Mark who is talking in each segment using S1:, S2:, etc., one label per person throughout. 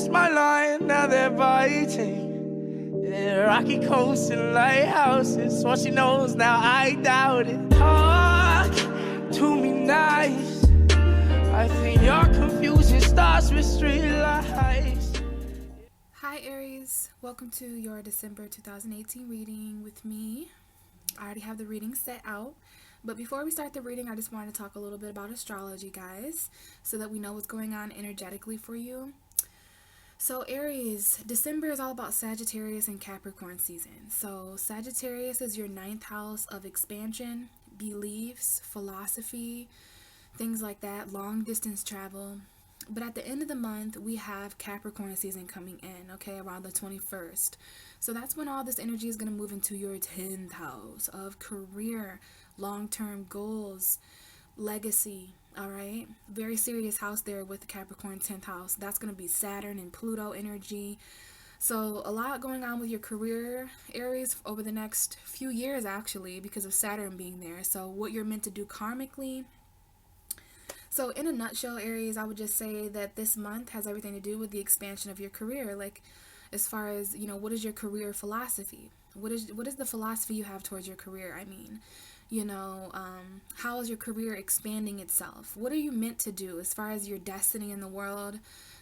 S1: crossed my line, now they're biting. Yeah, rocky coasts and lighthouses. What she knows now, I doubt it. Talk to me nice. I think your confusion starts with street lights.
S2: Hi Aries, welcome to your December 2018 reading with me. I already have the reading set out, but before we start the reading, I just wanted to talk a little bit about astrology, guys, so that we know what's going on energetically for you. So Aries, December is all about Sagittarius and Capricorn season. So Sagittarius is your 9th house of expansion, beliefs, philosophy, things like that, long distance travel. But at the end of the month, we have Capricorn season coming in, okay, around the 21st. So that's when all this energy is going to move into your 10th house of career, long-term goals, legacy, all right? Very serious house there with the Capricorn 10th house. That's going to be Saturn and Pluto energy. So a lot going on with your career, Aries, over the next few years, actually, because of Saturn being there. So what you're meant to do karmically. So in a nutshell, Aries, I would just say that this month has everything to do with the expansion of your career. Like, as far as, you know, what is your career philosophy? What is the philosophy you have towards your career? I mean, you know, how is your career expanding itself? What are you meant to do as far as your destiny in the world,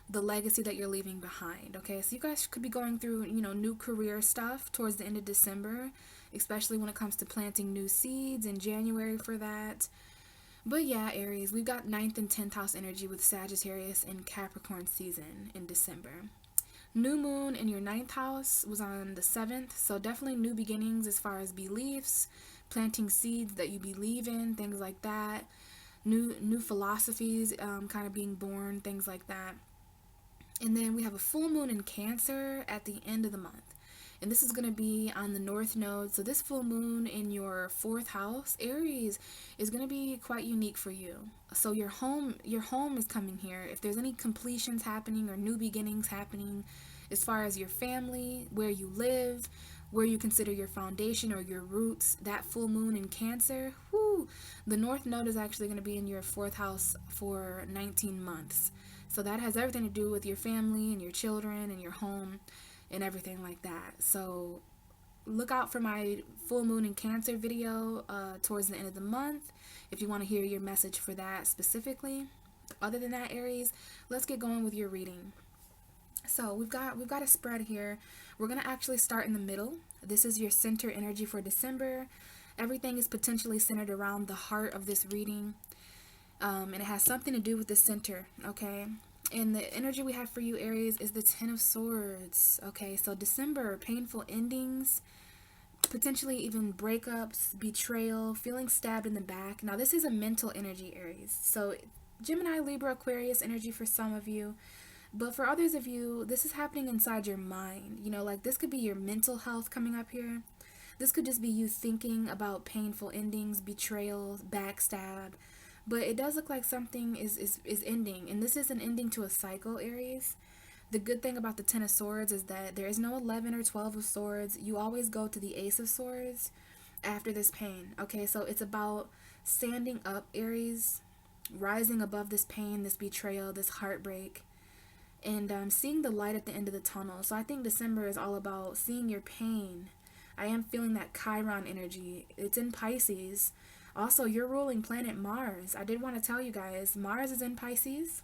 S2: the legacy that you're leaving behind? Okay, so you guys could be going through, you know, new career stuff towards the end of December, especially when it comes to planting new seeds in January for that. But yeah, Aries, we've got 9th and 10th house energy with Sagittarius and Capricorn season in December. New moon in your 9th house was on the 7th, so definitely new beginnings as far as beliefs, planting seeds that you believe in, things like that. New philosophies kind of being born, things like that. And then we have a full moon in Cancer at the end of the month. And this is going to be on the North Node. So this full moon in your 4th house, Aries, is going to be quite unique for you. So your home is coming here. If there's any completions happening or new beginnings happening as far as your family, where you live, where you consider your foundation or your roots, that full moon in Cancer, the North Node is actually going to be in your 4th house for 19 months. So that has everything to do with your family and your children and your home and everything like that. So look out for my full moon in Cancer video towards the end of the month if you want to hear your message for that specifically. Other than that, Aries, let's get going with your reading. So we've got a spread here. We're going to actually start in the middle. This is your center energy for December. Everything is potentially centered around the heart of this reading. And it has something to do with the center, okay? And the energy we have for you, Aries, is the 10 of Swords. Okay, so December, painful endings, potentially even breakups, betrayal, feeling stabbed in the back. Now, this is a mental energy, Aries. So Gemini, Libra, Aquarius energy for some of you. But for others of you, this is happening inside your mind. You know, like this could be your mental health coming up here. This could just be you thinking about painful endings, betrayal, backstab. But it does look like something is ending. And this is an ending to a cycle, Aries. The good thing about the 10 of Swords is that there is no 11 or 12 of Swords. You always go to the Ace of Swords after this pain. Okay, so it's about standing up, Aries. Rising above this pain, this betrayal, this heartbreak. And seeing the light at the end of the tunnel. So I think December is all about seeing your pain. I am feeling that Chiron energy. It's in Pisces. Also, your ruling planet, Mars. I did want to tell you guys, Mars is in Pisces.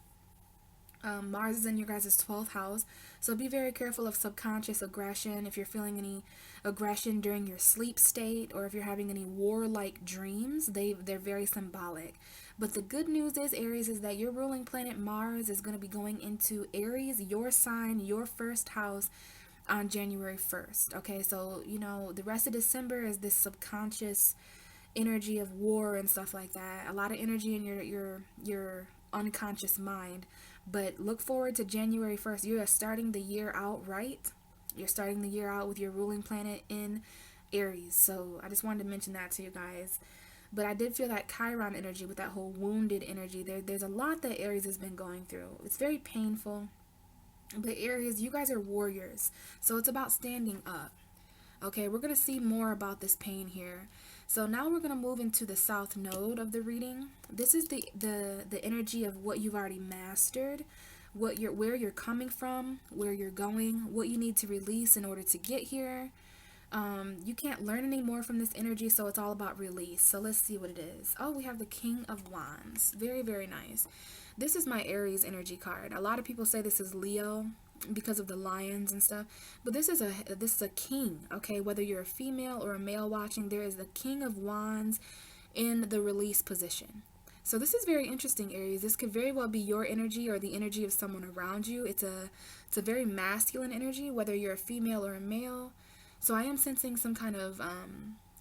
S2: Mars is in your guys' 12th house. So be very careful of subconscious aggression. If you're feeling any aggression during your sleep state, or if you're having any warlike dreams, they're very symbolic. But the good news is, Aries, is that your ruling planet, Mars, is going to be going into Aries, your sign, your 1st house, on January 1st. Okay, so, you know, the rest of December is this subconscious energy of war and stuff like that. A lot of energy in your unconscious mind. But look forward to January 1st. You are starting the year out right. You're starting the year out with your ruling planet in Aries. So I just wanted to mention that to you guys. But I did feel that Chiron energy with that whole wounded energy. There's a lot that Aries has been going through. It's very painful. But Aries, you guys are warriors. So it's about standing up. Okay, we're going to see more about this pain here. So now we're going to move into the South Node of the reading. This is the energy of what you've already mastered, where you're coming from, where you're going, what you need to release in order to get here. You can't learn any more from this energy, so it's all about release. So let's see what it is. Oh, we have the King of Wands. Very, very nice. This is my Aries energy card. A lot of people say this is Leo because of the lions and stuff, but this is a king, okay? Whether you're a female or a male watching, there is the King of Wands in the release position. So this is very interesting, Aries. This could very well be your energy or the energy of someone around you. It's a very masculine energy, whether you're a female or a male. So I am sensing some kind of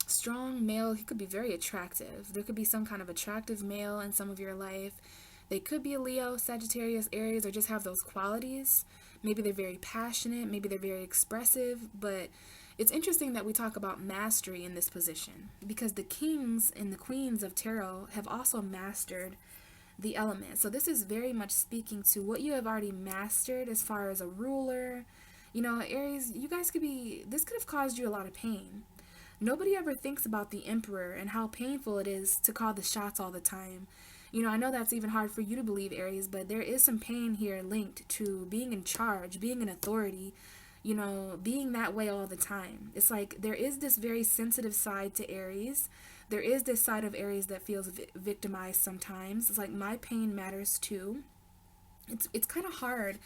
S2: strong male. He could be very attractive. There could be some kind of attractive male in some of your life. They could be a Leo, Sagittarius, Aries, or just have those qualities. Maybe they're very passionate. Maybe they're very expressive. But it's interesting that we talk about mastery in this position, because the kings and the queens of tarot have also mastered the element. So this is very much speaking to what you have already mastered as far as a ruler. You know, Aries, you guys this could have caused you a lot of pain. Nobody ever thinks about the Emperor and how painful it is to call the shots all the time. You know, I know that's even hard for you to believe, Aries, but there is some pain here linked to being in charge, being an authority, you know, being that way all the time. It's like there is this very sensitive side to Aries. There is this side of Aries that feels victimized sometimes. It's like my pain matters too. It's kind of hard.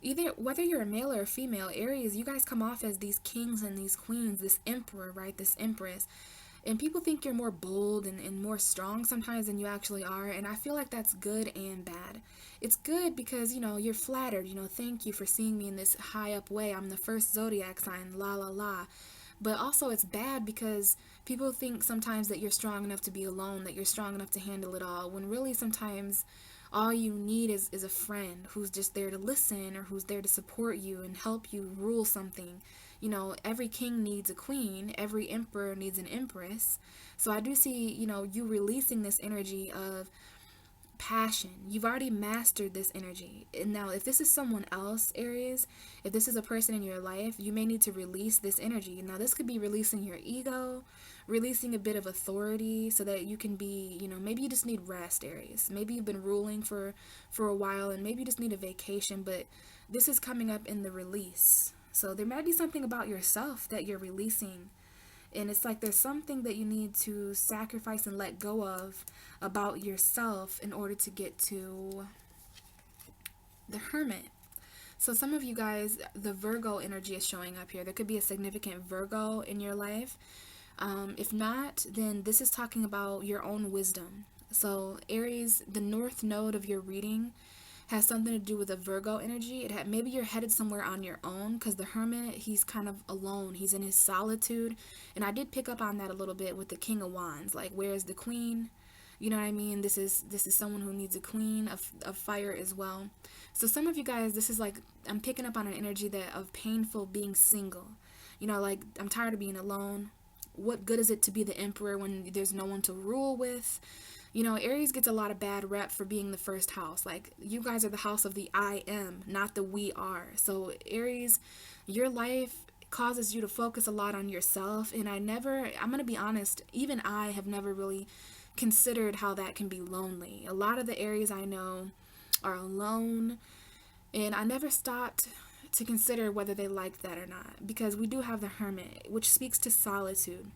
S2: Either whether you're a male or a female, Aries, you guys come off as these kings and these queens, this emperor, right? This empress. And people think you're more bold and more strong sometimes than you actually are. And I feel like that's good and bad. It's good because, you know, you're flattered. You know, thank you for seeing me in this high up way. I'm the first zodiac sign, la la la. But also it's bad because people think sometimes that you're strong enough to be alone, that you're strong enough to handle it all, when really sometimes all you need is a friend who's just there to listen, or who's there to support you and help you rule something. You know, every king needs a queen, every emperor needs an empress. So I do see, you know, you releasing this energy of passion. You've already mastered this energy. And now if this is someone else, Aries, if this is a person in your life, you may need to release this energy. Now this could be releasing your ego, releasing a bit of authority so that you can be, you know, maybe you just need rest, Aries. Maybe you've been ruling for a while and maybe you just need a vacation, but this is coming up in the release. So there might be something about yourself that you're releasing. And it's like there's something that you need to sacrifice and let go of about yourself in order to get to the Hermit. So some of you guys, the Virgo energy is showing up here. There could be a significant Virgo in your life. If not, then this is talking about your own wisdom. So Aries, the north node of your reading has something to do with a Virgo energy. Maybe you're headed somewhere on your own, because the Hermit, he's kind of alone. He's in his solitude. And I did pick up on that a little bit with the King of Wands. Like, where's the Queen? You know what I mean? This is someone who needs a queen of fire as well. So some of you guys, this is like, I'm picking up on an energy of painful being single. You know, like, I'm tired of being alone. What good is it to be the emperor when there's no one to rule with? You know, Aries gets a lot of bad rep for being the first house. Like, you guys are the house of the I am, not the we are. So Aries, your life causes you to focus a lot on yourself. And I'm going to be honest, even I have never really considered how that can be lonely. A lot of the Aries I know are alone. And I never stopped to consider whether they liked that or not. Because we do have the Hermit, which speaks to solitude.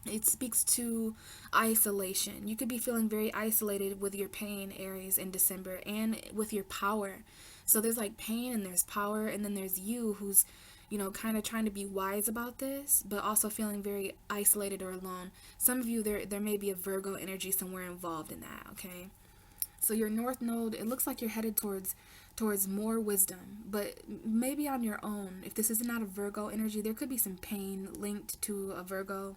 S2: It speaks to isolation. You could be feeling very isolated with your pain, Aries, in December, and with your power. So there's like pain and there's power, and then there's you who's, you know, kind of trying to be wise about this, but also feeling very isolated or alone. Some of you, there may be a Virgo energy somewhere involved in that, okay? So your north node, it looks like you're headed towards more wisdom, but maybe on your own. If this is not a Virgo energy, there could be some pain linked to a Virgo.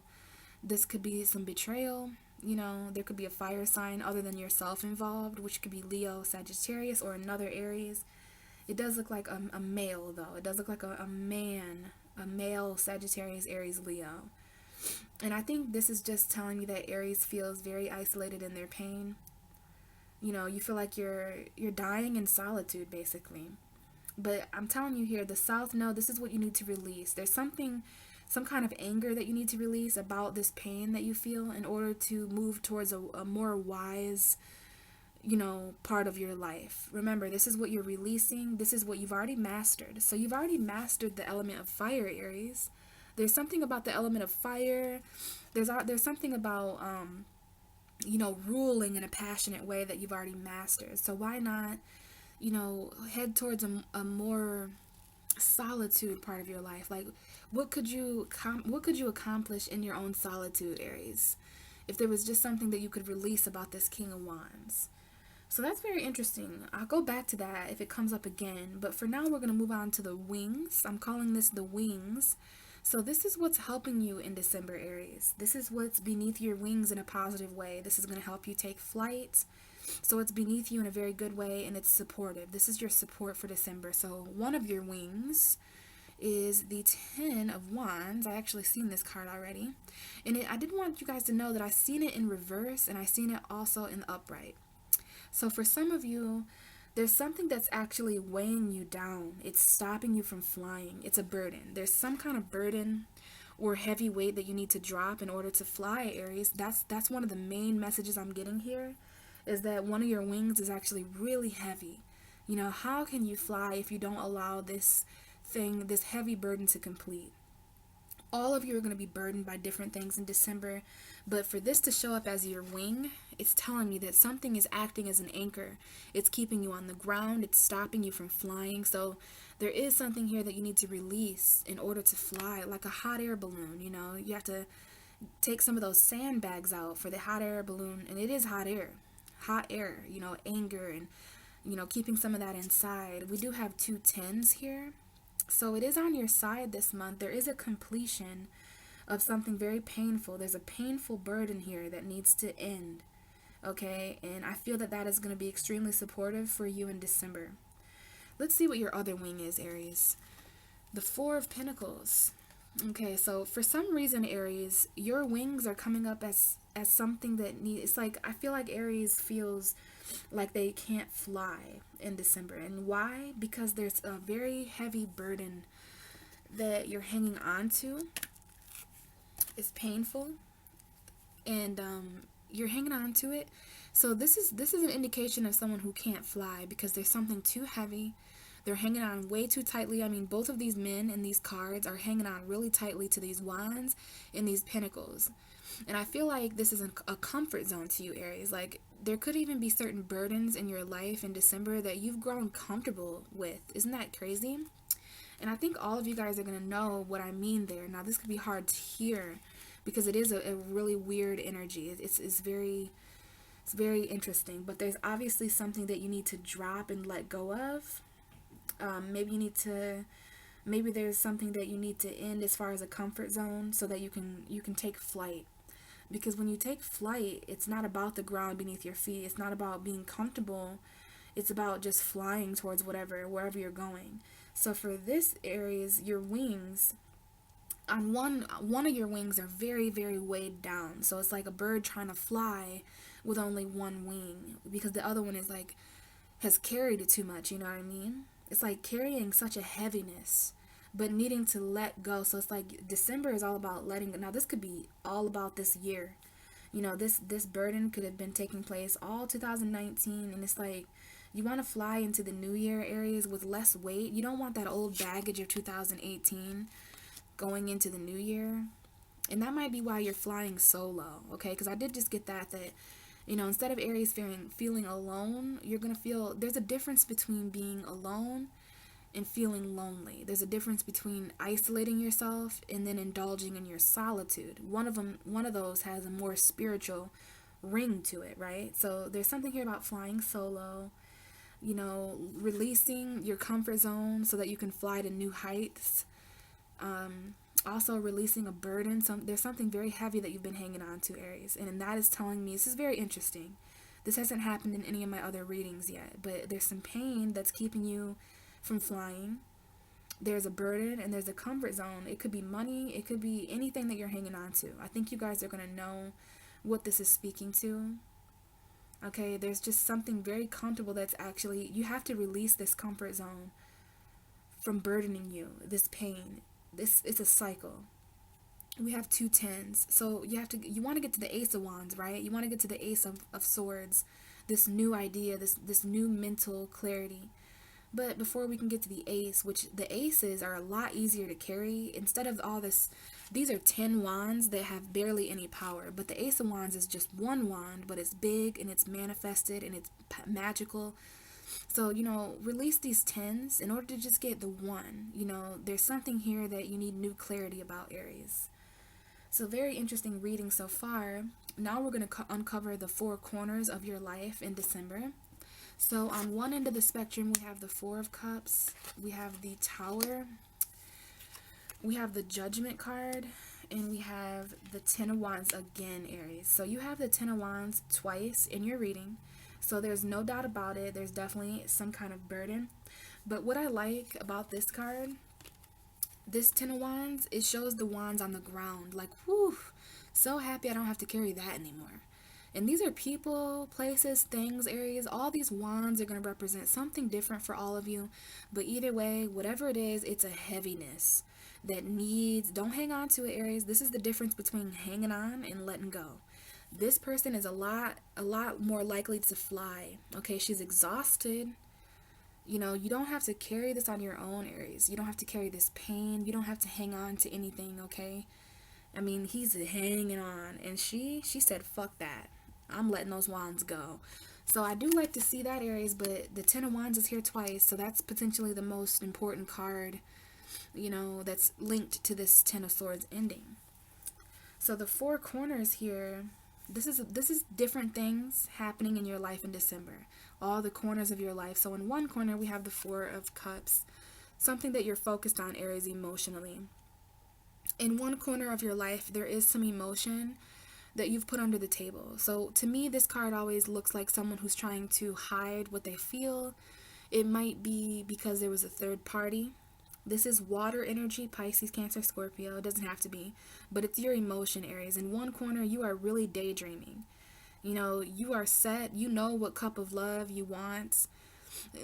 S2: This could be some betrayal, you know, there could be a fire sign other than yourself involved, which could be Leo, Sagittarius, or another Aries. It does look like a male, though. It does look like a man, a male Sagittarius, Aries, Leo. And I think this is just telling me that Aries feels very isolated in their pain. You know, you feel like you're dying in solitude, basically. But I'm telling you here, the South Node, this is what you need to release. There's some kind of anger that you need to release about this pain that you feel in order to move towards a more wise, part of your life. Remember, this is what you're releasing. This is what you've already mastered. So you've already mastered the element of fire, Aries. There's something about the element of fire. There's something about ruling in a passionate way that you've already mastered. So why not, head towards a more solitude part of your life? Like, what could you accomplish in your own solitude, Aries, if there was just something that you could release about this King of Wands? So that's very interesting. I'll go back to that if it comes up again. But for now, we're going to move on to the wings. I'm calling this the wings. So this is what's helping you in December, Aries. This is what's beneath your wings in a positive way. This is going to help you take flight. So it's beneath you in a very good way, and it's supportive. This is your support for December. So one of your wings is the 10 of Wands. I actually seen this card already. And I did want you guys to know that I seen it in reverse, and I seen it also in the upright. So for some of you, there's something that's actually weighing you down. It's stopping you from flying. It's a burden. There's some kind of burden or heavy weight that you need to drop in order to fly, Aries. That's one of the main messages I'm getting here, is that one of your wings is actually really heavy. How can you fly if you don't allow this heavy burden to complete? All of you are going to be burdened by different things in December, but for this to show up as your wing, it's telling me that something is acting as an anchor. It's keeping you on the ground. It's stopping you from flying. So there is something here that you need to release in order to fly, like a hot air balloon. You have to take some of those sandbags out for the hot air balloon, and it is hot air, anger, and keeping some of that inside. We do have 2 10s here. So it is on your side this month. There is a completion of something very painful. There's a painful burden here that needs to end. Okay? And I feel that that is going to be extremely supportive for you in December. Let's see what your other wing is, Aries. The 4 of Pentacles. Okay, so for some reason, Aries, your wings are coming up as something that it's like, I feel like Aries feels like they can't fly in December. And why? Because there's a very heavy burden that you're hanging on to. It's painful, and you're hanging on to it. So this is an indication of someone who can't fly, because there's something too heavy. They're hanging on way too tightly. I mean, both of these men in these cards are hanging on really tightly to these wands and these pentacles. And I feel like this is a comfort zone to you, Aries. Like, there could even be certain burdens in your life in December that you've grown comfortable with. Isn't that crazy? And I think all of you guys are going to know what I mean there. Now, this could be hard to hear because it is a really weird energy. It's very interesting. But there's obviously something that you need to drop and let go of. Maybe there's something that you need to end as far as a comfort zone, so that you can take flight. Because when you take flight, it's not about the ground beneath your feet. It's not about being comfortable. It's about just flying towards wherever you're going. So for this, Aries, your wings, on one of your wings are very, very weighed down. So it's like a bird trying to fly with only one wing, because the other one has carried it too much, you know what I mean? It's like carrying such a heaviness, but needing to let go. So it's like December is all about letting go. Now, this could be all about this year. This burden could have been taking place all 2019, and it's like you want to fly into the new year, Aries, with less weight. You don't want that old baggage of 2018 going into the new year. And that might be why you're flying solo, okay? Because I did just get that instead of Aries feeling alone, you're going to feel, there's a difference between being alone and feeling lonely. There's a difference between isolating yourself and then indulging in your solitude. One of those has a more spiritual ring to it, right? So there's something here about flying solo, releasing your comfort zone so that you can fly to new heights. Also releasing a burden. There's something very heavy that you've been hanging on to, Aries, and that is telling me, this is very interesting. This hasn't happened in any of my other readings yet, but there's some pain that's keeping you from flying. There's a burden and there's a comfort zone. It could be money. It could be anything that you're hanging on to. I think you guys are going to know what this is speaking to. Okay, there's just something very comfortable that's actually, you have to release this comfort zone from burdening you, this pain. It's a cycle. We have 2 10s. So you want to get to the Ace of Wands, right? You want to get to the Ace of Swords, this new idea, this new mental clarity. But before we can get to the ace, which the aces are a lot easier to carry, instead of all this, these are 10 wands that have barely any power. But the ace of wands is just one wand, but it's big and it's manifested and it's magical. So, release these tens in order to just get the one. There's something here that you need new clarity about, Aries. So very interesting reading so far. Now we're going to uncover the four corners of your life in December. So on one end of the spectrum, we have the Four of Cups, we have the Tower, we have the Judgment card, and we have the Ten of Wands again, Aries. So you have the Ten of Wands twice in your reading. So there's no doubt about it. There's definitely some kind of burden. But what I like about this card, this Ten of Wands, it shows the wands on the ground. Like, whew, so happy I don't have to carry that anymore. And these are people, places, things, Aries. All these wands are going to represent something different for all of you. But either way, whatever it is, it's a heaviness that needs, don't hang on to it, Aries. This is the difference between hanging on and letting go. This person is a lot more likely to fly. Okay, she's exhausted. You don't have to carry this on your own, Aries. You don't have to carry this pain. You don't have to hang on to anything, okay? I mean, he's hanging on. And she said, fuck that. I'm letting those wands go. So I do like to see that, Aries, but the Ten of Wands is here twice, so that's potentially the most important card, that's linked to this Ten of Swords ending. So the four corners here, this is different things happening in your life in December. All the corners of your life. So in one corner, we have the Four of Cups, something that you're focused on, Aries, emotionally. In one corner of your life, there is some emotion that you've put under the table. So to me, this card always looks like someone who's trying to hide what they feel. It might be because there was a third party. This is water energy, Pisces, Cancer, Scorpio. It doesn't have to be, but it's your emotion, Aries. In one corner, you are really daydreaming. You are set. You know what cup of love you want.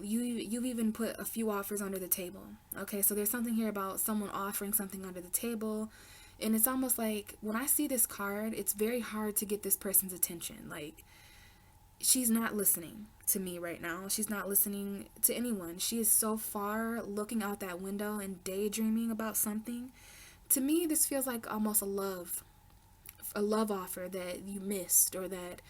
S2: You've even put a few offers under the table. Okay, so there's something here about someone offering something under the table. And it's almost like when I see this card, it's very hard to get this person's attention. Like, she's not listening to me right now. She's not listening to anyone. She is so far looking out that window and daydreaming about something. To me, this feels like almost a love offer that you missed, or that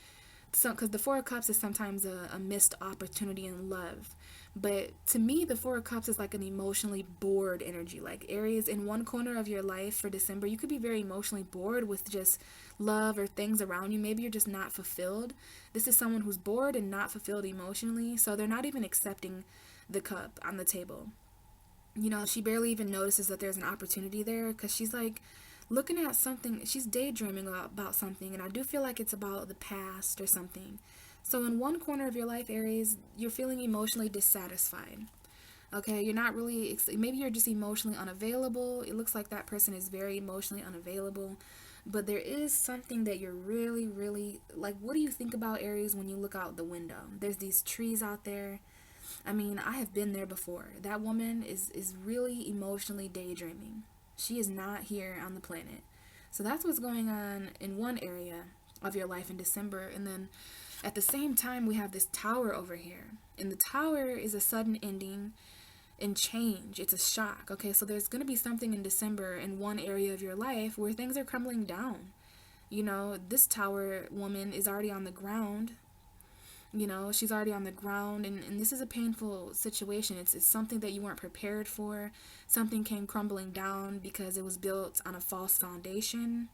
S2: because the Four of Cups is sometimes a missed opportunity in love. But to me, the Four of Cups is like an emotionally bored energy. Like, Aries, in one corner of your life for December, you could be very emotionally bored with just love or things around you. Maybe you're just not fulfilled. This is someone who's bored and not fulfilled emotionally, so they're not even accepting the cup on the table. She barely even notices that there's an opportunity there, because she's like looking at something. She's daydreaming about something, and I do feel like it's about the past or something. So in one corner of your life, Aries, you're feeling emotionally dissatisfied. Okay, you're not really, maybe you're just emotionally unavailable. It looks like that person is very emotionally unavailable. But there is something that you're really, really, like, what do you think about, Aries, when you look out the window? There's these trees out there. I mean, I have been there before. That woman is really emotionally daydreaming. She is not here on the planet. So that's what's going on in one area of your life in December. And then at the same time, we have this Tower over here. And the Tower is a sudden ending and change. It's a shock. Okay, so there's going to be something in December in one area of your life where things are crumbling down. This Tower woman is already on the ground. She's already on the ground, and this is a painful situation. It's something that you weren't prepared for. Something came crumbling down because it was built on a false foundation.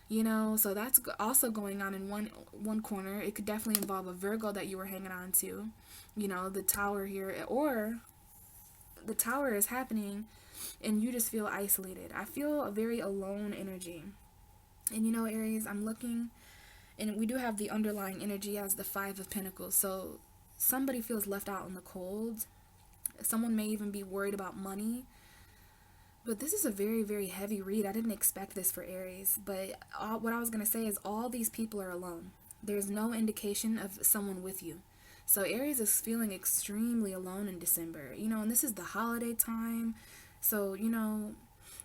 S2: So that's also going on in one corner. It could definitely involve a Virgo that you were hanging on to. The Tower here, or the Tower is happening and you just feel isolated. I feel a very alone energy. And Aries, I'm looking, and we do have the underlying energy as the Five of Pentacles. So somebody feels left out in the cold. Someone may even be worried about money. But this is a very, very heavy read. I didn't expect this for Aries. But what I was going to say is all these people are alone. There's no indication of someone with you. So Aries is feeling extremely alone in December. And this is the holiday time. So,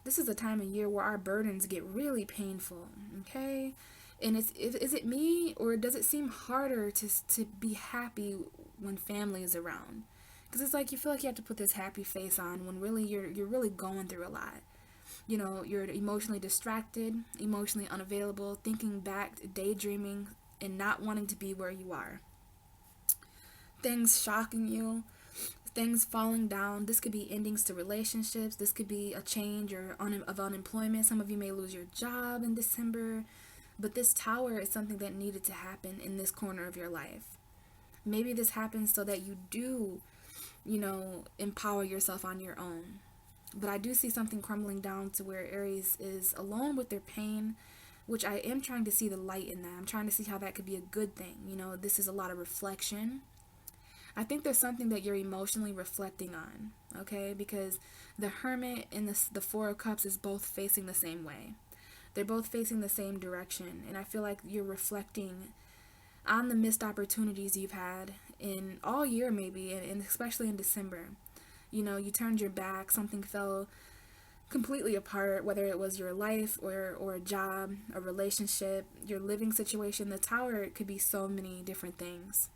S2: this is a time of year where our burdens get really painful. Okay? And is it me, or does it seem harder to be happy when family is around? Because it's like you feel like you have to put this happy face on when really you're really going through a lot. You know, you're emotionally distracted, emotionally unavailable, thinking back, daydreaming, and not wanting to be where you are. Things shocking you, things falling down. This could be endings to relationships. This could be a change of unemployment. Some of you may lose your job in December. But this tower is something that needed to happen in this corner of your life. Maybe this happens so that you do, empower yourself on your own. But I do see something crumbling down to where Aries is alone with their pain, which I am trying to see the light in that. I'm trying to see how that could be a good thing. This is a lot of reflection. I think there's something that you're emotionally reflecting on, okay? Because the Hermit and the Four of Cups is both facing the same way. They're both facing the same direction, and I feel like you're reflecting on the missed opportunities you've had in all year maybe, and especially in December. You turned your back, something fell completely apart, whether it was your life or a job, a relationship, your living situation. The Tower could be so many different things.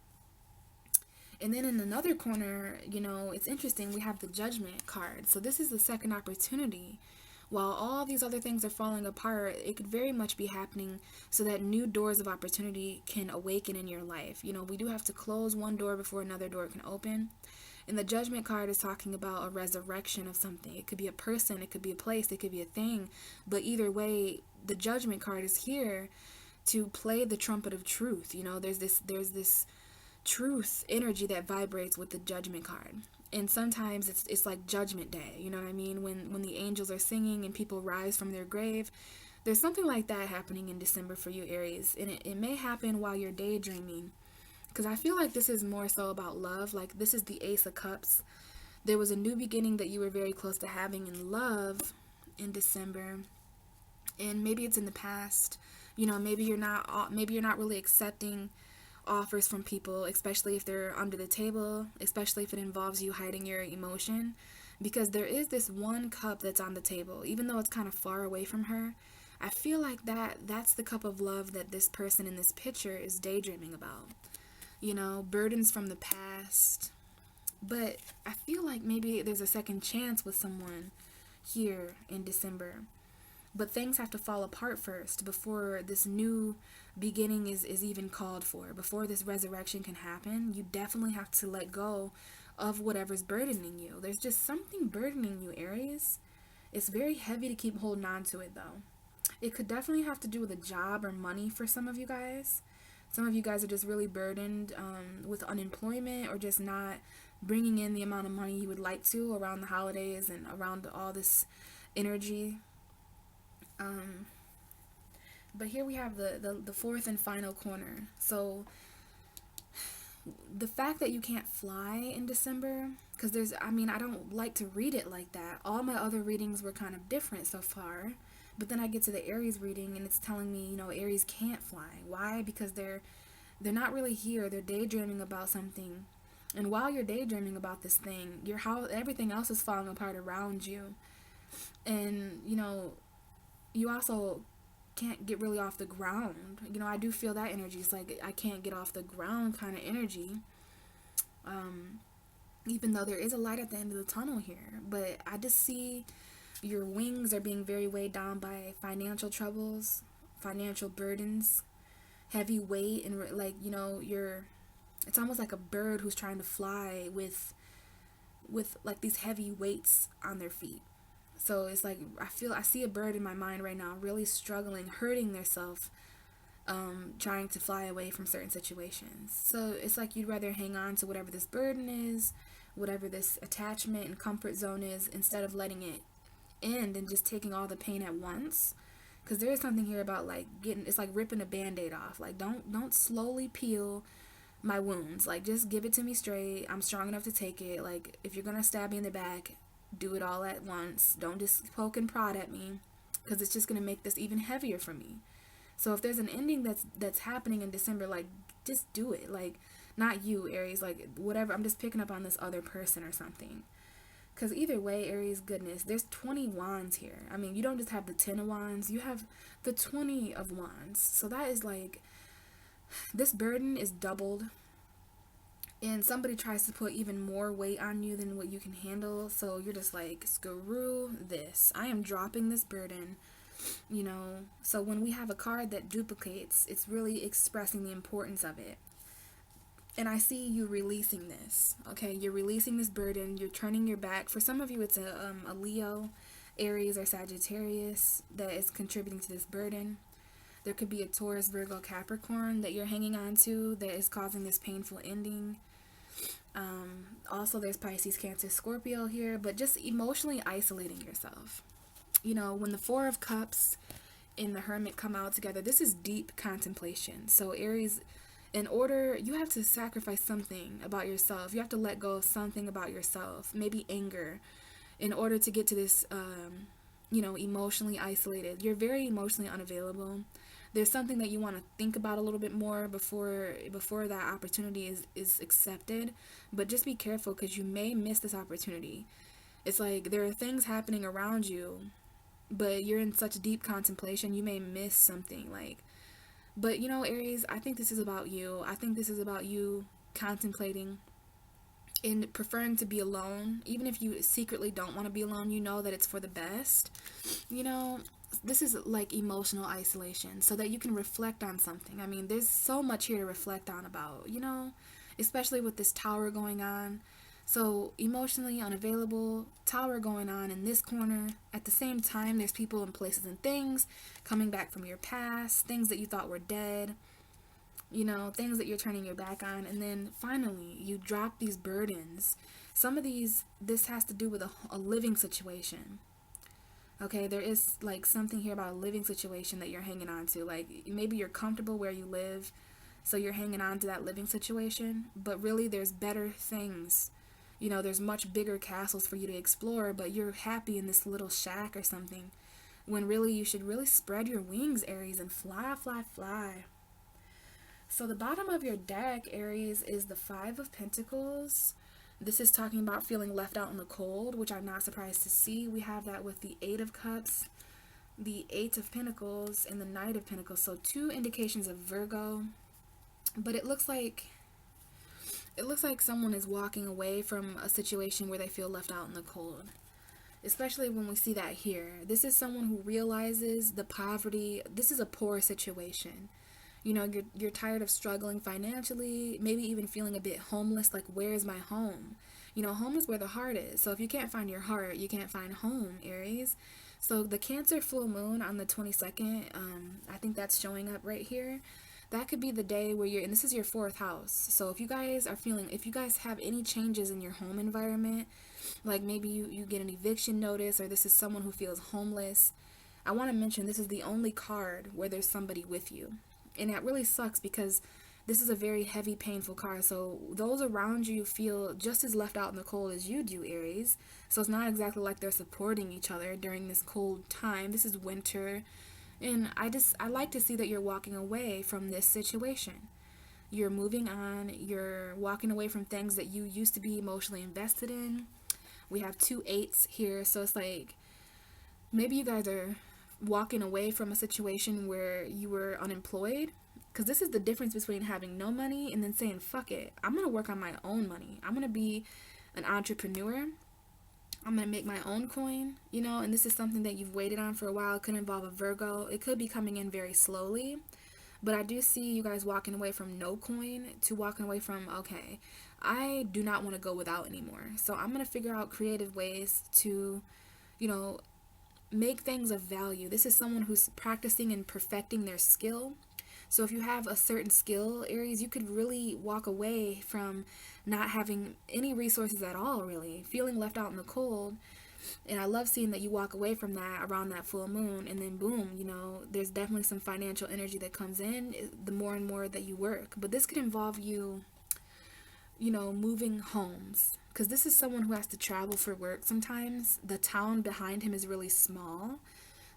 S2: And then in another corner, it's interesting, we have the Judgment card. So this is the second opportunity. While all these other things are falling apart, it could very much be happening so that new doors of opportunity can awaken in your life. We do have to close one door before another door can open. And the Judgment card is talking about a resurrection of something. It could be a person, it could be a place, it could be a thing. But either way, the Judgment card is here to play the trumpet of truth. There's this truth energy that vibrates with the Judgment card. And sometimes it's like Judgment Day, you know what I mean? When the angels are singing and people rise from their grave, there's something like that happening in December for you, Aries. And it may happen while you're daydreaming, because I feel like this is more so about love. Like, this is the Ace of Cups. There was a new beginning that you were very close to having in love in December, and maybe it's in the past. Maybe you're not really accepting offers from people, especially if they're under the table, especially if it involves you hiding your emotion, because there is this one cup that's on the table. Even though it's kind of far away from her, I feel like that's the cup of love that this person in this picture is daydreaming about. Burdens from the past. But I feel like maybe there's a second chance with someone here in December. But things have to fall apart first before this new beginning is even called for. Before this resurrection can happen, you definitely have to let go of whatever's burdening you. There's just something burdening you, Aries. It's very heavy to keep holding on to it, though. It could definitely have to do with a job or money for some of you guys. Some of you guys are just really burdened with unemployment, or just not bringing in the amount of money you would like to around the holidays and around all this energy. But here we have the fourth and final corner. So the fact that you can't fly in December, because I don't like to read it like that. All my other readings were kind of different so far. But then I get to the Aries reading and it's telling me, Aries can't fly. Why? Because they're not really here. They're daydreaming about something. And while you're daydreaming about this thing, everything else is falling apart around you. And, you also can't get really off the ground. I do feel that energy. It's like I can't get off the ground kind of energy. Even though there is a light at the end of the tunnel here. But I just see your wings are being very weighed down by financial troubles, financial burdens, heavy weight, and it's almost like a bird who's trying to fly with like these heavy weights on their feet. So it's like I see a bird in my mind right now really struggling, hurting themselves, trying to fly away from certain situations. So it's like you'd rather hang on to whatever this burden is, whatever this attachment and comfort zone is, instead of letting it end and just taking all the pain at once. Because there is something here about it's like ripping a band-aid off. Like, don't slowly peel my wounds. Like, just give it to me straight. I'm strong enough to take it. Like, if you're gonna stab me in the back, do it all at once. Don't just poke and prod at me, because it's just gonna make this even heavier for me. So if there's an ending that's happening in December, like, just do it. Like, not you, Aries, like, whatever. I'm just picking up on this other person or something. Because either way, Aries, goodness, there's 20 wands here. I mean, you don't just have the 10 of wands, you have the 20 of wands. So that is like, this burden is doubled. And somebody tries to put even more weight on you than what you can handle. So you're just like, screw this. I am dropping this burden. You know, so when we have a card that duplicates, it's really expressing the importance of it. And I see you releasing this, okay? You're releasing this burden. You're turning your back. For some of you, it's a Leo, Aries, or Sagittarius that is contributing to this burden. There could be a Taurus, Virgo, Capricorn that you're hanging on to that is causing this painful ending. Also, there's Pisces, Cancer, Scorpio here, but just emotionally isolating yourself. You know, when the Four of Cups and the Hermit come out together, this is deep contemplation. So Aries, in order, you have to sacrifice something about yourself. You have to let go of something about yourself, maybe anger, in order to get to this, you know, emotionally isolated. You're very emotionally unavailable. There's something that you want to think about a little bit more before that opportunity is accepted. But just be careful, because you may miss this opportunity. It's like there are things happening around you, but you're in such deep contemplation, you may miss something. Like, but you know, Aries, I think this is about you. I think this is about you contemplating and preferring to be alone. Even if you secretly don't want to be alone, you know that it's for the best. You know, this is like emotional isolation, so that you can reflect on something. I mean, there's so much here to reflect on about, you know, especially with this Tower going on. So emotionally unavailable, Tower going on in this corner. At the same time, there's people and places and things coming back from your past, things that you thought were dead, you know, things that you're turning your back on. And then finally, you drop these burdens. Some of this has to do with a living situation. Okay, there is like something here about a living situation that you're hanging on to. Like maybe you're comfortable where you live, so you're hanging on to that living situation. But really, there's better things. You know, there's much bigger castles for you to explore, but you're happy in this little shack or something. When really, you should really spread your wings, Aries, and fly, fly, fly. So the bottom of your deck, Aries, is the Five of Pentacles. This is talking about feeling left out in the cold, which I'm not surprised to see. We have that with the Eight of Cups, the Eight of Pentacles, and the Knight of Pentacles. So two indications of Virgo. But it looks like someone is walking away from a situation where they feel left out in the cold. Especially when we see that here. This is someone who realizes the poverty. This is a poor situation. You know, you're tired of struggling financially, maybe even feeling a bit homeless, like, where is my home? You know, home is where the heart is. So if you can't find your heart, you can't find home, Aries. So the Cancer full moon on the 22nd, I think that's showing up right here. That could be the day where and this is your 4th house. So if you guys have any changes in your home environment, like maybe you get an eviction notice, or this is someone who feels homeless, I want to mention this is the only card where there's somebody with you. And that really sucks, because this is a very heavy, painful card. So those around you feel just as left out in the cold as you do, Aries. So it's not exactly like they're supporting each other during this cold time. This is winter. And I like to see that you're walking away from this situation. You're moving on. You're walking away from things that you used to be emotionally invested in. We have 2 8s here. So it's like maybe you guys are walking away from a situation where you were unemployed, because this is the difference between having no money and then saying, fuck it, I'm gonna work on my own money. I'm gonna be an entrepreneur. I'm gonna make my own coin, you know. And this is something that you've waited on for a while. It could involve a Virgo. It could be coming in very slowly, but I do see you guys walking away from no coin to walking away from, okay, I do not want to go without anymore, so I'm gonna figure out creative ways to, you know, make things of value. This is someone who's practicing and perfecting their skill. So if you have a certain skill, Aries, you could really walk away from not having any resources at all, really, feeling left out in the cold. And I love seeing that you walk away from that around that full moon, and then boom, you know, there's definitely some financial energy that comes in the more and more that you work. But this could involve you, you know, moving homes, because this is someone who has to travel for work sometimes. The town behind him is really small.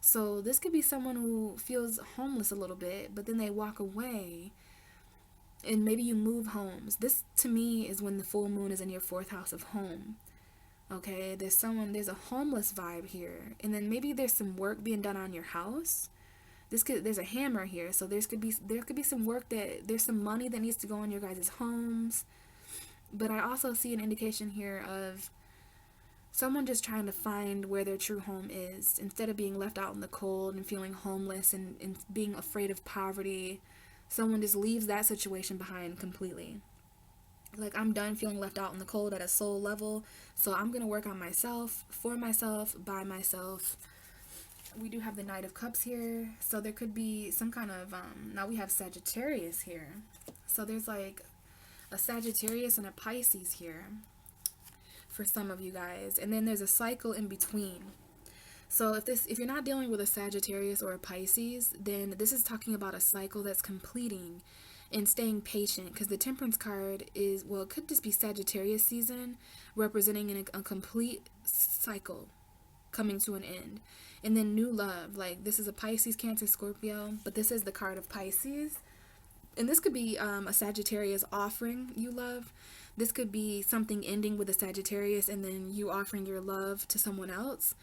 S2: So this could be someone who feels homeless a little bit, but then they walk away and maybe you move homes. This to me is when the full moon is in your 4th house of home. Okay, there's a homeless vibe here. And then maybe there's some work being done on your house. There's a hammer here, so there could be some work there's some money that needs to go in your guys' homes. But I also see an indication here of someone just trying to find where their true home is instead of being left out in the cold and feeling homeless and being afraid of poverty. Someone just leaves that situation behind completely. Like, I'm done feeling left out in the cold at a soul level, so I'm gonna work on myself, for myself, by myself. We do have the Knight of Cups here, so there could be some kind of now we have Sagittarius here, so there's like a Sagittarius and a Pisces here for some of you guys, and then there's a cycle in between. So if you're not dealing with a Sagittarius or a Pisces, then this is talking about a cycle that's completing and staying patient, because the Temperance card is, well, it could just be Sagittarius season representing a complete cycle coming to an end. And then new love, like this is a Pisces, Cancer, Scorpio, but this is the card of Pisces. And this could be a Sagittarius offering you love. This could be something ending with a Sagittarius and then you offering your love to someone else.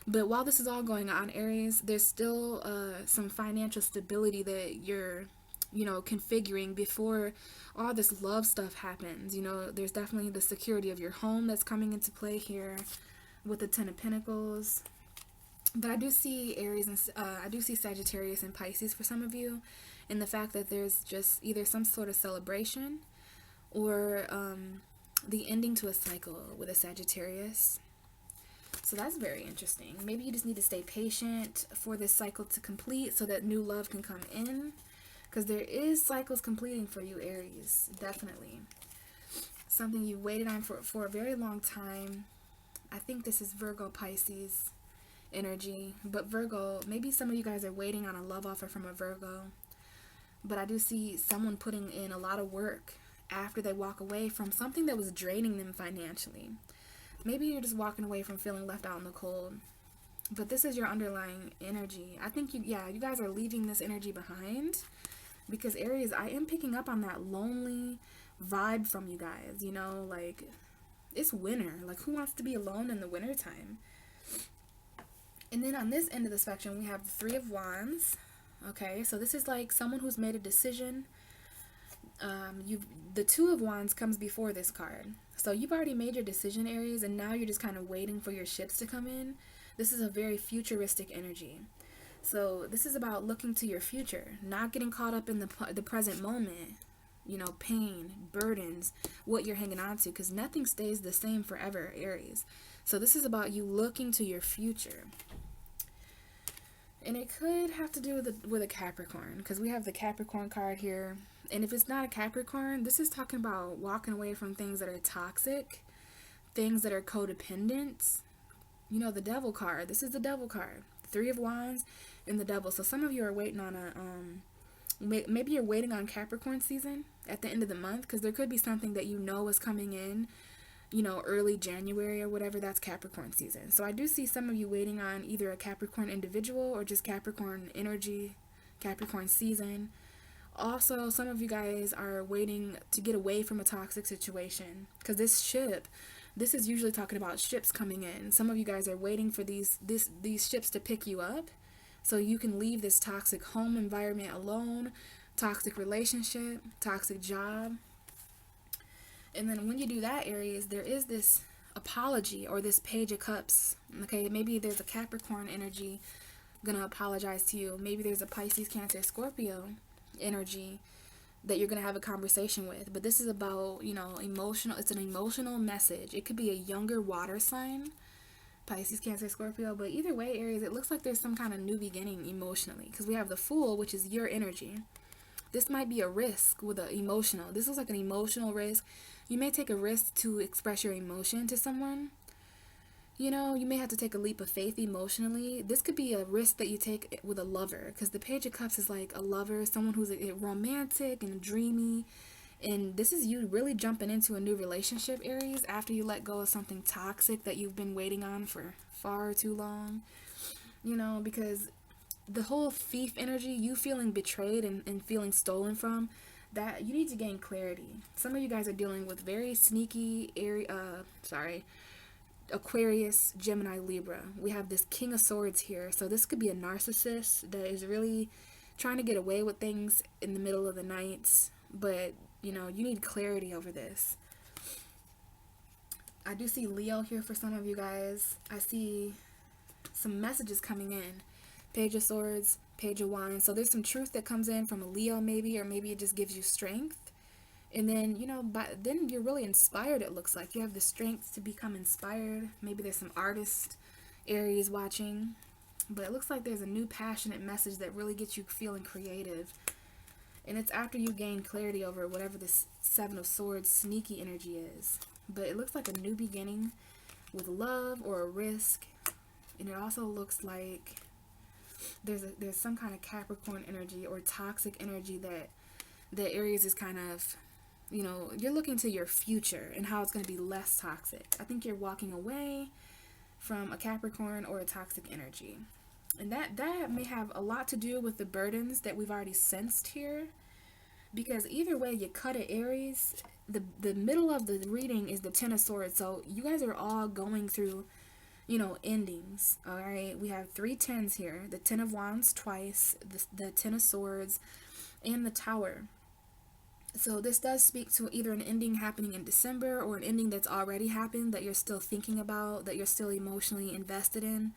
S2: But while this is all going on, Aries, there's still some financial stability that you're configuring before all this love stuff happens. There's definitely the security of your home that's coming into play here with the Ten of Pentacles. But I do see Aries and I do see Sagittarius and Pisces for some of you, and the fact that there's just either some sort of celebration or the ending to a cycle with a Sagittarius. So that's very interesting. Maybe you just need to stay patient for this cycle to complete so that new love can come in. Because there is cycles completing for you, Aries. Definitely. Something you waited on for a very long time. I think this is Virgo, Pisces energy. But Virgo, maybe some of you guys are waiting on a love offer from a Virgo. But I do see someone putting in a lot of work after they walk away from something that was draining them financially. Maybe you're just walking away from feeling left out in the cold. But this is your underlying energy. I think you guys are leaving this energy behind. Because Aries, I am picking up on that lonely vibe from you guys, like it's winter. Like, who wants to be alone in the winter time? And then on this end of the spectrum, we have the Three of Wands. Okay, so this is like someone who's made a decision. The Two of Wands comes before this card. So you've already made your decision, Aries, and now you're just kind of waiting for your ships to come in. This is a very futuristic energy. So this is about looking to your future, not getting caught up in the present moment, pain, burdens, what you're hanging on to, because nothing stays the same forever, Aries. So this is about you looking to your future. And it could have to do with a Capricorn, because we have the Capricorn card here. And if it's not a Capricorn, this is talking about walking away from things that are toxic, things that are codependent. The Devil card. This is the Devil card. Three of Wands and the Devil. So some of you are waiting on maybe you're waiting on Capricorn season at the end of the month, because there could be something that is coming in, early January or whatever. That's Capricorn season. So I do see some of you waiting on either a Capricorn individual or just Capricorn energy, Capricorn season. Also, some of you guys are waiting to get away from a toxic situation, because this is usually talking about ships coming in. Some of you guys are waiting for these ships to pick you up so you can leave this toxic home environment alone, toxic relationship, toxic job. And then when you do that, Aries, there is this apology or this Page of Cups. Okay, maybe there's a Capricorn energy gonna apologize to you. Maybe there's a Pisces, Cancer, Scorpio energy that you're going to have a conversation with. But this is about, emotional. It's an emotional message. It could be a younger water sign, Pisces, Cancer, Scorpio. But either way, Aries, it looks like there's some kind of new beginning emotionally, because we have the Fool, which is your energy. This might be a risk with an emotional. This looks like an emotional risk. You may take a risk to express your emotion to someone. You may have to take a leap of faith emotionally. This could be a risk that you take with a lover, because the Page of Cups is like a lover, someone who's romantic and dreamy. And this is you really jumping into a new relationship, Aries, after you let go of something toxic that you've been waiting on for far too long. Because the whole thief energy, you feeling betrayed and feeling stolen from, that you need to gain clarity. Some of you guys are dealing with very sneaky Aquarius, Gemini, Libra. We have this King of Swords here. So this could be a narcissist that is really trying to get away with things in the middle of the night. But, you know, you need clarity over this. I do see Leo here for some of you guys. I see some messages coming in. Page of Swords, Page of Wands. So there's some truth that comes in from a Leo maybe, or maybe it just gives you strength. And then, you know, then you're really inspired, it looks like. You have the strength to become inspired. Maybe there's some artist Aries watching. But it looks like there's a new passionate message that really gets you feeling creative. And it's after you gain clarity over whatever this Seven of Swords sneaky energy is. But it looks like a new beginning with love or a risk. And it also looks like there's some kind of Capricorn energy or toxic energy that Aries is kind of, you know, you're looking to your future and how it's going to be less toxic. I think you're walking away from a Capricorn or a toxic energy. And that may have a lot to do with the burdens that we've already sensed here. Because either way you cut it, Aries, the middle of the reading is the Ten of Swords. So you guys are all going through, you know, endings. All right, we have 3 tens here: the Ten of Wands twice, the Ten of Swords, and the Tower. So this does speak to either an ending happening in December or an ending that's already happened that you're still thinking about, that you're still emotionally invested in.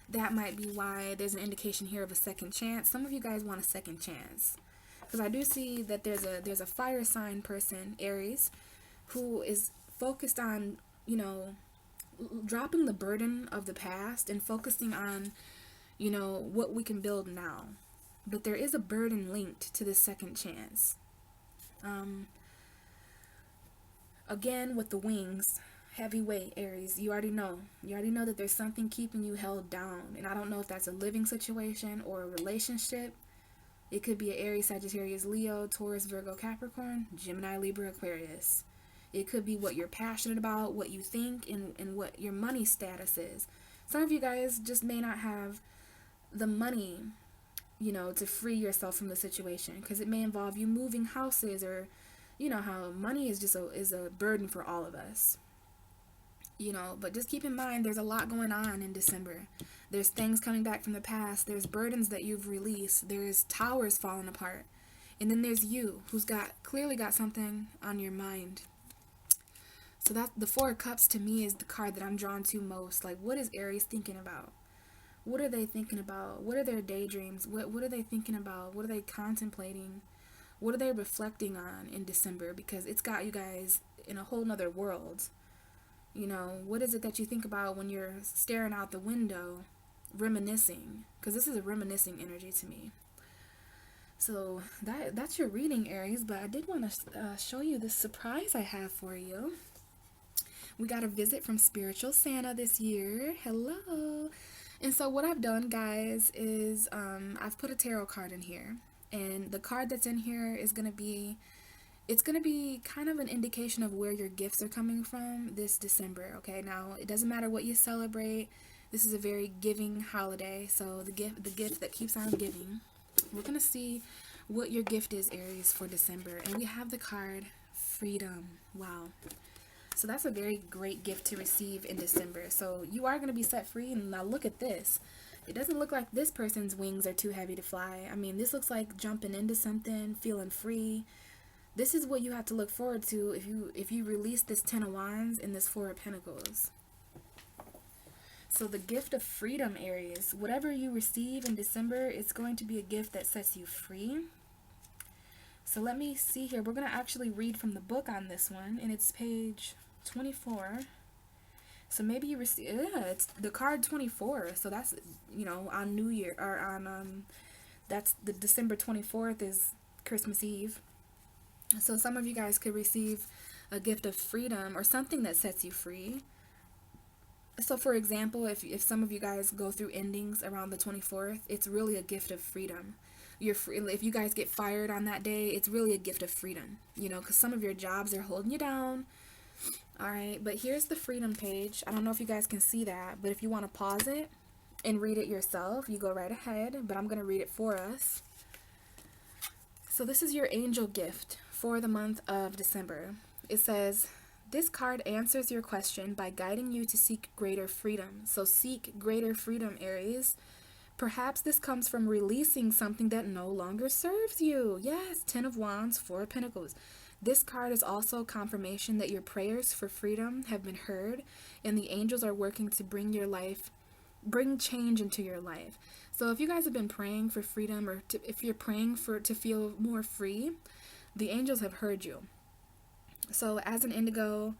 S2: That might be why there's an indication here of a second chance. Some of you guys want a second chance. Because I do see that there's a fire sign person, Aries, who is focused on, you know, dropping the burden of the past and focusing on, you know, what we can build now. But there is a burden linked to this second chance. Again, with the wings, heavy weight, Aries, you already know that there's something keeping you held down. And I don't know if that's a living situation or a relationship. It could be an Aries, Sagittarius, Leo, Taurus, Virgo, Capricorn, Gemini, Libra, Aquarius. It could be what you're passionate about, what you think, and what your money status is. Some of you guys just may not have the money, you know, to free yourself from the situation, because it may involve you moving houses, or, you know, how money is just a burden for all of us. You know, but just keep in mind there's a lot going on in December. There's things coming back from the past. There's burdens that you've released. There's towers falling apart. And then there's you, who's clearly got something on your mind. So that the Four of Cups to me is the card that I'm drawn to most. Like, what is Aries thinking about? What are they thinking about? What are their daydreams? What are they thinking about? What are they contemplating? What are they reflecting on in December? Because it's got you guys in a whole nother world. You know, what is it that you think about when you're staring out the window, reminiscing? Because this is a reminiscing energy to me. So that's your reading, Aries. But I did want to show you this surprise I have for you. We got a visit from Spiritual Santa this year. Hello. And so what I've done, guys, is I've put a tarot card in here. And the card that's in here is going to be... It's going to be kind of an indication of where your gifts are coming from this December, okay? Now, it doesn't matter what you celebrate. This is a very giving holiday, so the gift that keeps on giving. We're going to see what your gift is, Aries, for December. And we have the card Freedom. Wow. So that's a very great gift to receive in December. So you are going to be set free. And now look at this. It doesn't look like this person's wings are too heavy to fly. I mean, this looks like jumping into something, feeling free. This is what you have to look forward to if you release this Ten of Wands and this Four of Pentacles. So the gift of freedom, Aries. Whatever you receive in December, it's going to be a gift that sets you free. So let me see here. We're going to actually read from the book on this one, and it's page 24. So maybe you receive, yeah, it's the card 24. So that's, you know, on New Year, or on, that's the December 24th is Christmas Eve. So some of you guys could receive a gift of freedom or something that sets you free. So for example, if some of you guys go through endings around the 24th, it's really a gift of freedom. You're free. If you guys get fired on that day, it's really a gift of freedom, you know, because some of your jobs are holding you down. All right, but here's the freedom page. I don't know if you guys can see that, but if you want to pause it and read it yourself, you go right ahead, but I'm going to read it for us. So this is your angel gift for the month of December. It says, This card answers your question by guiding you to seek greater freedom. So seek greater freedom, Aries. Perhaps this comes from releasing something that no longer serves you. Yes, Ten of Wands, Four of Pentacles. This card is also confirmation that your prayers for freedom have been heard, and the angels are working to bring change into your life. So if you guys have been praying for freedom, or if you're praying to feel more free, the angels have heard you. So as an indigo,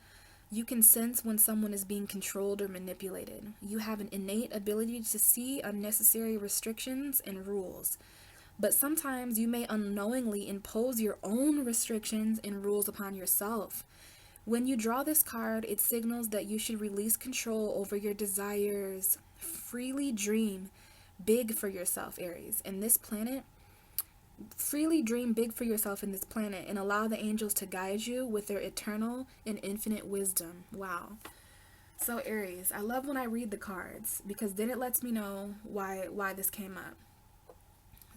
S2: you can sense when someone is being controlled or manipulated. You have an innate ability to see unnecessary restrictions and rules. But sometimes you may unknowingly impose your own restrictions and rules upon yourself. When you draw this card, it signals that you should release control over your desires. Freely dream big for yourself, Aries. And this planet, freely dream big for yourself in this planet and allow the angels to guide you with their eternal and infinite wisdom. Wow. So Aries, I love when I read the cards because then it lets me know why this came up.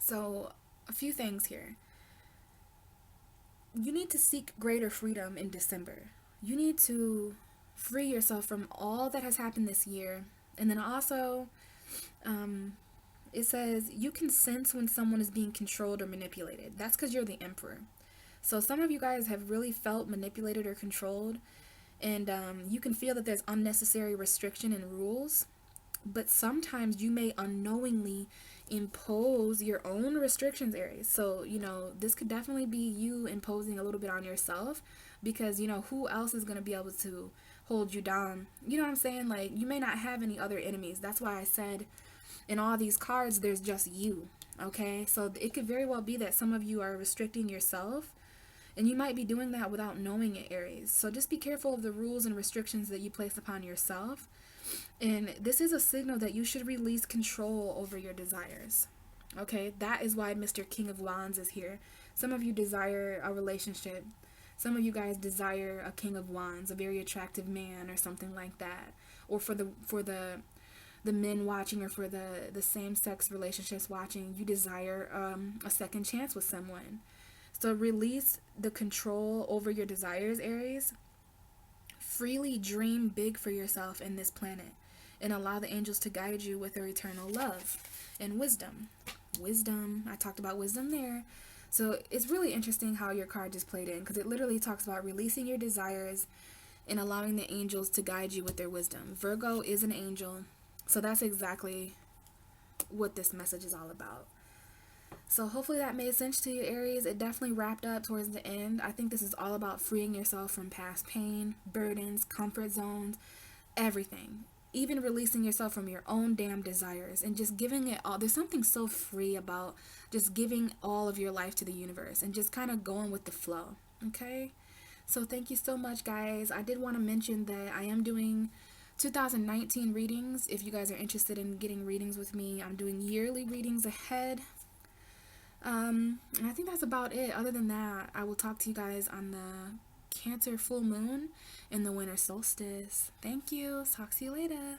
S2: So a few things here. You need to seek greater freedom in December. You need to free yourself from all that has happened this year. And then also, it says you can sense when someone is being controlled or manipulated. That's because you're the Emperor. So some of you guys have really felt manipulated or controlled, and you can feel that there's unnecessary restriction and rules. But sometimes you may unknowingly impose your own restrictions, Aries. So, this could definitely be you imposing a little bit on yourself because, who else is going to be able to hold you down? You know what I'm saying? Like, you may not have any other enemies. That's why I said in all these cards, there's just you, okay? So it could very well be that some of you are restricting yourself, and you might be doing that without knowing it, Aries. So just be careful of the rules and restrictions that you place upon yourself. And this is a signal that you should release control over your desires. Okay, that is why Mr. King of Wands is here. Some of you desire a relationship. Some of you guys desire a King of Wands, a very attractive man or something like that. Or for the men watching, or for the same-sex relationships watching, you desire a second chance with someone. So release the control over your desires, Aries. Freely dream big for yourself in this planet and allow the angels to guide you with their eternal love and wisdom. Wisdom, I talked about wisdom there. So it's really interesting how your card just played in, because it literally talks about releasing your desires and allowing the angels to guide you with their wisdom. Virgo is an angel, so that's exactly what this message is all about. So hopefully that made sense to you, Aries. It definitely wrapped up towards the end. I think this is all about freeing yourself from past pain, burdens, comfort zones, everything. Even releasing yourself from your own damn desires and just giving it all. There's something so free about just giving all of your life to the universe and just kind of going with the flow, okay? So thank you so much, guys. I did want to mention that I am doing 2019 readings. If you guys are interested in getting readings with me, I'm doing yearly readings ahead. And I think that's about it. Other than that, I will talk to you guys on the Cancer full moon and the winter solstice. Thank you. Talk to you later.